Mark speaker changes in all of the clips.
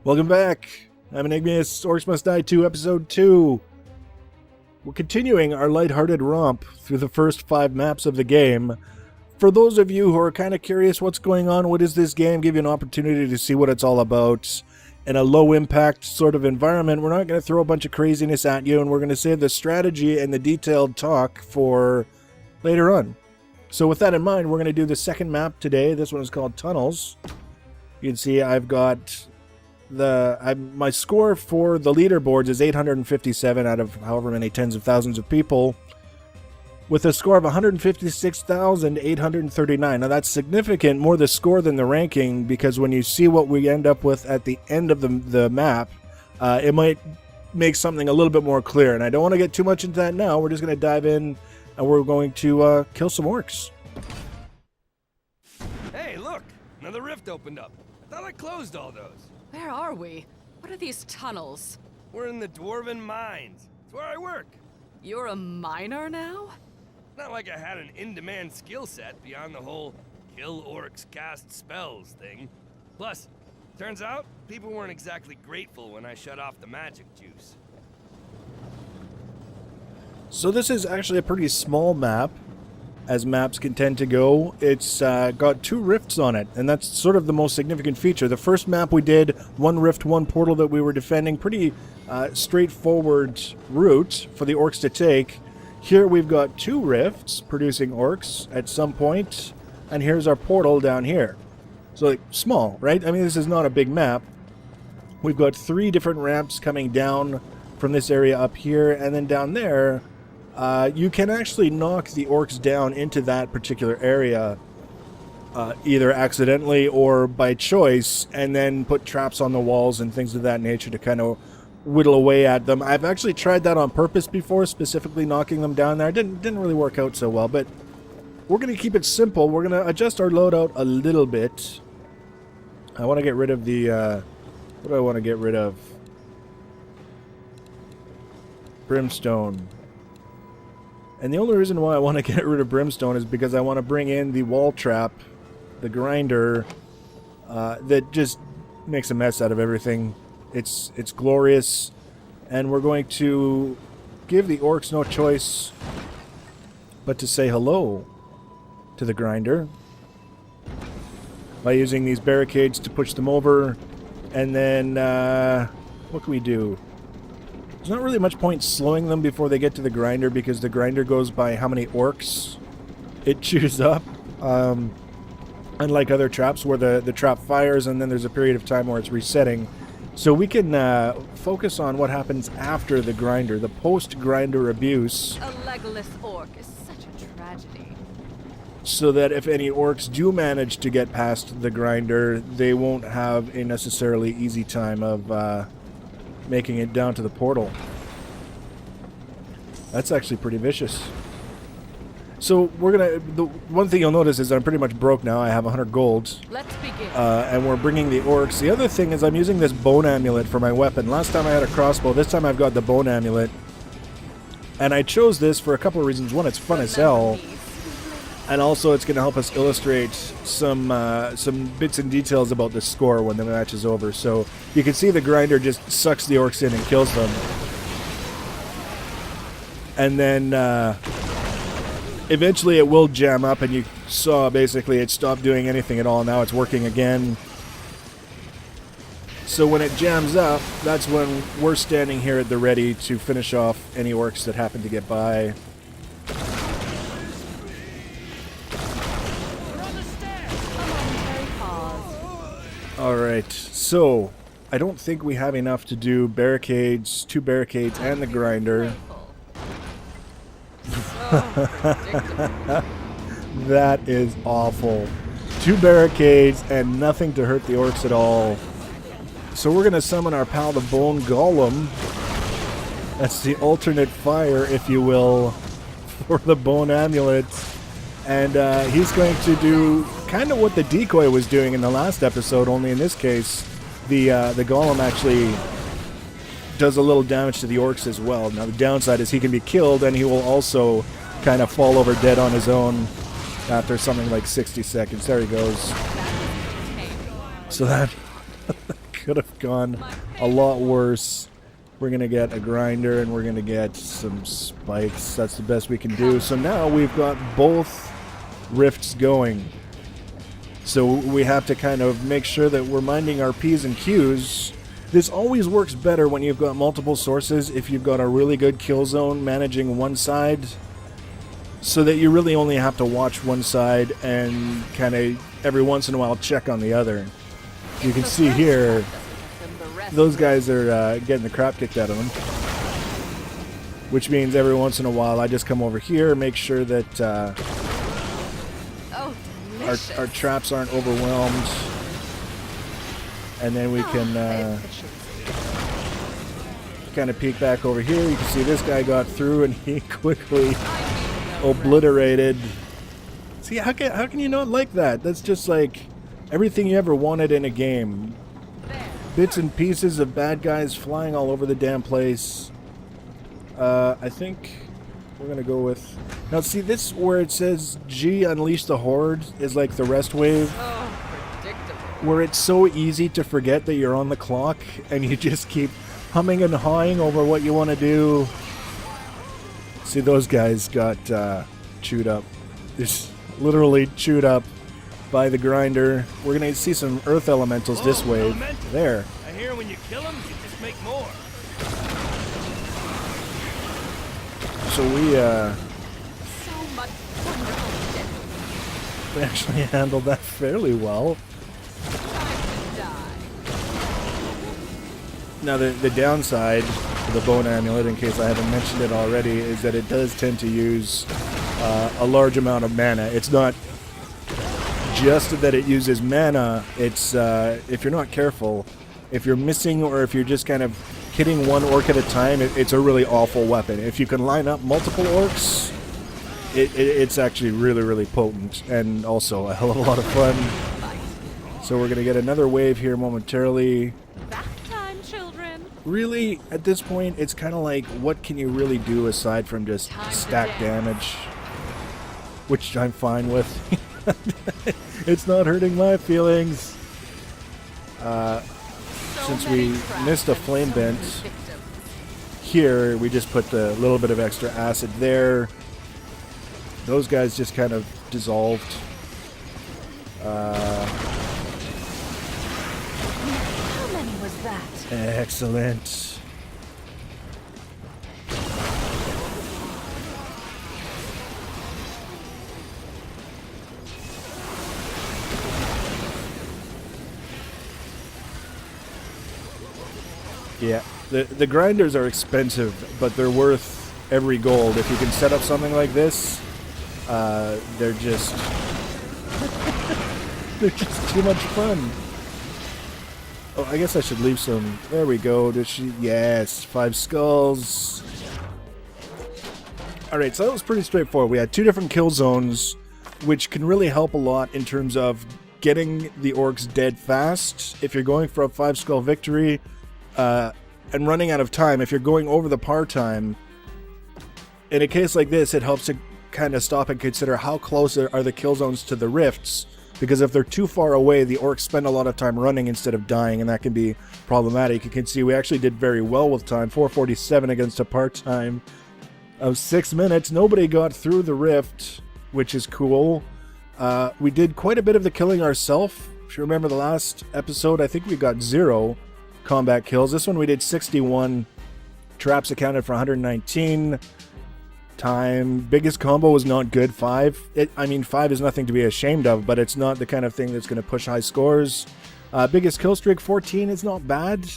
Speaker 1: Welcome back. I'm Enigmius, Orcs Must Die 2, Episode 2. We're continuing our lighthearted romp through the first 5 maps of the game. For those of you who are kind of curious what's going on, what is this game, give you an opportunity to see what it's all about. In a low-impact sort of environment, we're not going to throw a bunch of craziness at you, and we're going to save the strategy and the detailed talk for later on. So with that in mind, we're going to do the second map today. This one is called Tunnels. You can see I've got my score for the leaderboards is 857 out of however many tens of thousands of people, with a score of 156,839. Now that's significant, more the score than the ranking, because when you see what we end up with at the end of the map, it might make something a little bit more clear. And I don't want to get too much into that now. We're just going to dive in, and we're going to kill some orcs.
Speaker 2: Hey, look! Another rift opened up. I thought I closed all those.
Speaker 3: Where are we? What are these tunnels?
Speaker 2: We're in the Dwarven Mines. It's where I work.
Speaker 3: You're a miner now?
Speaker 2: Not like I had an in-demand skill set beyond the whole kill orcs, cast spells thing. Plus, turns out, people weren't exactly grateful when I shut off the magic juice.
Speaker 1: So this is actually a pretty small map, as maps can tend to go. It's got 2 rifts on it, and that's sort of the most significant feature. The first map we did, 1 rift, 1 portal that we were defending, pretty straightforward route for the orcs to take. Here we've got 2 rifts producing orcs at some point, and here's our portal down here. So like, small, right? I mean, this is not a big map. We've got 3 different ramps coming down from this area up here, and then down there, you can actually knock the orcs down into that particular area, either accidentally or by choice, and then put traps on the walls and things of that nature to kind of whittle away at them. I've actually tried that on purpose before, specifically knocking them down there. It didn't really work out so well, but we're going to keep it simple. We're going to adjust our loadout a little bit. I want to get rid of the... what do I want to get rid of? Brimstone. And the only reason why I want to get rid of Brimstone is because I want to bring in the wall trap, the grinder, that just makes a mess out of everything. It's glorious, and we're going to give the orcs no choice but to say hello to the grinder by using these barricades to push them over. And then, what can we do? There's not really much point slowing them before they get to the grinder, because the grinder goes by how many orcs it chews up. Unlike other traps where the trap fires and then there's a period of time where it's resetting. So we can focus on what happens after the grinder, the post-grinder abuse.
Speaker 3: A legless orc is such a tragedy.
Speaker 1: So that if any orcs do manage to get past the grinder, they won't have a necessarily easy time of making it down to the portal. That's actually pretty vicious. So we're gonna... The one thing you'll notice is I'm pretty much broke now. I have 100 gold.
Speaker 3: Let's begin.
Speaker 1: And we're bringing the orcs. The other thing is I'm using this Bone Amulet for my weapon. Last time I had a crossbow. This time I've got the Bone Amulet. And I chose this for a couple of reasons. One, it's fun as hell. And also it's going to help us illustrate some bits and details about the score when the match is over. So you can see the grinder just sucks the orcs in and kills them. And then eventually it will jam up, and you saw basically it stopped doing anything at all. Now it's working again. So when it jams up, that's when we're standing here at the ready to finish off any orcs that happen to get by. Alright, so I don't think we have enough to do barricades, 2 barricades, and the grinder. That is awful. 2 barricades and nothing to hurt the orcs at all. So we're going to summon our pal, the Bone Golem. That's the alternate fire, if you will, for the Bone Amulet. And he's going to do kind of what the decoy was doing in the last episode, only in this case, the Golem actually does a little damage to the orcs as well. Now the downside is he can be killed, and he will also kind of fall over dead on his own after something like 60 seconds. There he goes. So that could have gone a lot worse. We're going to get a grinder and we're going to get some spikes. That's the best we can do. So now we've got both rifts going. So we have to kind of make sure that we're minding our P's and Q's. This always works better when you've got multiple sources, if you've got a really good kill zone managing one side, so that you really only have to watch one side and kind of every once in a while check on the other. You can see here, those guys are getting the crap kicked out of them. Which means every once in a while I just come over here, make sure that our traps aren't overwhelmed. And then we can kind of peek back over here. You can see this guy got through and he quickly obliterated. See, how can you not like that? That's just like everything you ever wanted in a game. Bits and pieces of bad guys flying all over the damn place. I think we're gonna go with... Now see, this where it says G unleash the horde is like the rest wave. Where it's so easy to forget that you're on the clock and you just keep humming and hawing over what you want to do. See, those guys got chewed up. Just literally chewed up by the grinder. We're going to see some earth elementals this wave. There.
Speaker 2: I hear when you kill them, you just make more.
Speaker 1: So we
Speaker 3: So much wonderful death.
Speaker 1: we actually handled that fairly well. Now the downside to the Bone Amulet, in case I haven't mentioned it already, is that it does tend to use a large amount of mana. It's not just that it uses mana, it's if you're not careful, if you're missing or if you're just kind of hitting one orc at a time, it's a really awful weapon. If you can line up multiple orcs, it's actually really, really potent and also a hell of a lot of fun. So we're going to get another wave here momentarily. Really, at this point, it's kind of like, what can you really do aside from just stack damage? Which I'm fine with. It's not hurting my feelings. Since we missed a flame bent, here we just put a little bit of extra acid there. Those guys just kind of dissolved.
Speaker 3: How many was that?
Speaker 1: Excellent. Yeah, the grinders are expensive, but they're worth every gold. If you can set up something like this, they're just they're just too much fun. Oh, I guess I should leave some. There we go. Does she? Yes, 5 skulls. Alright, so that was pretty straightforward. We had 2 different kill zones, which can really help a lot in terms of getting the orcs dead fast. If you're going for a 5 skull victory, and running out of time, if you're going over the par time, in a case like this, it helps to kind of stop and consider how close are the kill zones to the rifts. Because if they're too far away, the orcs spend a lot of time running instead of dying, and that can be problematic. You can see we actually did very well with time. 447 against a part-time of 6 minutes. Nobody got through the rift, which is cool. We did quite a bit of the killing ourselves. If you remember the last episode, I think we got 0 combat kills. This one we did 61. Traps accounted for 119. Time. Biggest combo was not good, 5. I mean, 5 is nothing to be ashamed of, but it's not the kind of thing that's going to push high scores. Biggest kill streak, 14, is not bad.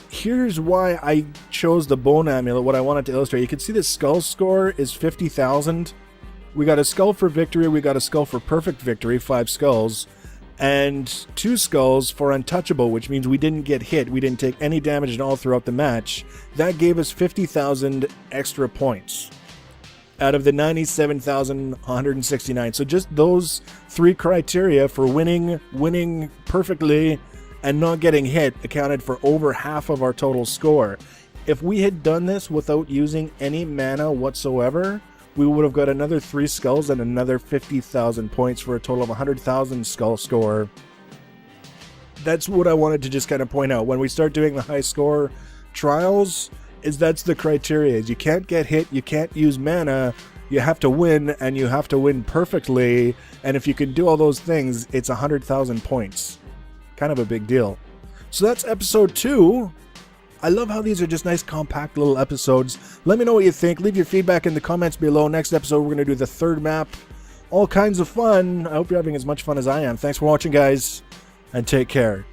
Speaker 1: Here's why I chose the Bone Amulet, what I wanted to illustrate. You can see the skull score is 50,000. We got a skull for victory, we got a skull for perfect victory, 5 skulls, and 2 skulls for untouchable, which means we didn't get hit, we didn't take any damage at all throughout the match. That gave us 50,000 extra points out of the 97,169. So just those 3 criteria for winning perfectly and not getting hit accounted for over half of our total score. If we had done this without using any mana whatsoever, we would have got another 3 skulls and another 50,000 points for a total of 100,000 skull score. that's what I wanted to just kind of point out. When we start doing the high score trials, is that's the criteria. Is you can't get hit, you can't use mana, you have to win, and you have to win perfectly. And if you can do all those things, it's 100,000 points. Kind of a big deal. So that's episode 2. I love how these are just nice, compact little episodes. Let me know what you think. Leave your feedback in the comments below. Next episode, we're going to do the 3rd map. All kinds of fun. I hope you're having as much fun as I am. Thanks for watching, guys, and take care.